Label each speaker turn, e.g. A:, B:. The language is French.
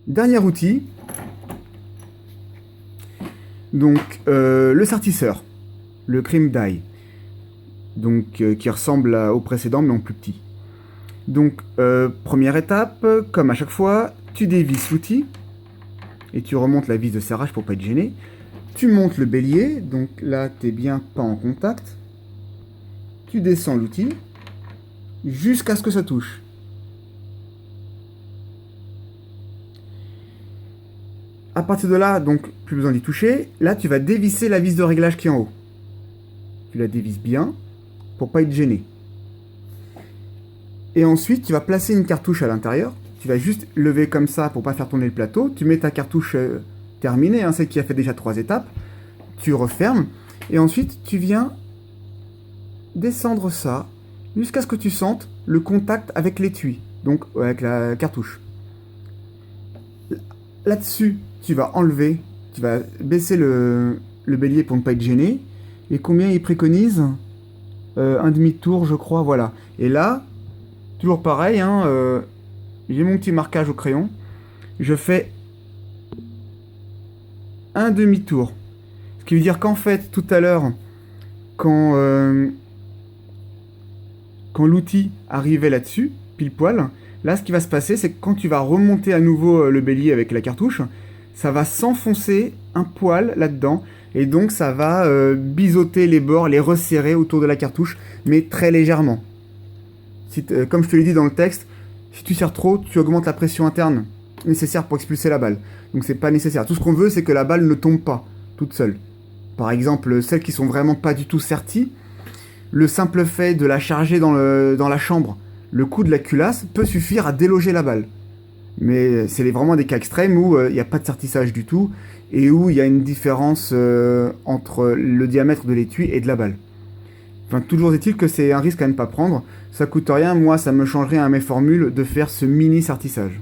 A: Dernier outil, donc le sertisseur, le cream dye, donc qui ressemble au précédent mais en plus petit. Donc première étape, comme à chaque fois, tu dévisses l'outil et tu remontes la vis de serrage pour pas être gêné. Tu montes le bélier, donc là t'es bien pas en contact. Tu descends l'outil jusqu'à ce que ça touche. À partir de là, donc plus besoin d'y toucher. Là, tu vas dévisser la vis de réglage qui est en haut. Tu la dévisses bien pour pas être gêné. Et ensuite, tu vas placer une cartouche à l'intérieur. Tu vas juste lever comme ça pour pas faire tourner le plateau. Tu mets ta cartouche terminée, hein, celle qui a fait déjà 3 étapes. Tu refermes. Et ensuite, tu viens descendre ça jusqu'à ce que tu sentes le contact avec l'étui, donc avec la cartouche. Là-dessus, tu vas enlever, tu vas baisser le bélier pour ne pas être gêné. Et combien il préconise un demi-tour, je crois, voilà. Et là, toujours pareil, hein, j'ai mon petit marquage au crayon. Je fais un demi-tour. Ce qui veut dire qu'en fait, tout à l'heure, quand l'outil arrivait là-dessus, pile poil, là, ce qui va se passer, c'est que quand tu vas remonter à nouveau le bélier avec la cartouche, ça va s'enfoncer un poil là-dedans, et donc ça va biseauter les bords, les resserrer autour de la cartouche, mais très légèrement. Comme je te l'ai dit dans le texte, si tu serres trop, tu augmentes la pression interne nécessaire pour expulser la balle. Donc c'est pas nécessaire. Tout ce qu'on veut, c'est que la balle ne tombe pas toute seule. Par exemple, celles qui sont vraiment pas du tout serties, le simple fait de la charger dans la chambre, le coup de la culasse peut suffire à déloger la balle. Mais c'est vraiment des cas extrêmes où il n'y a pas de sertissage du tout et où il y a une différence entre le diamètre de l'étui et de la balle. Enfin, toujours est-il que c'est un risque à ne pas prendre. Ça coûte rien, moi ça me changerait à mes formules de faire ce mini sertissage.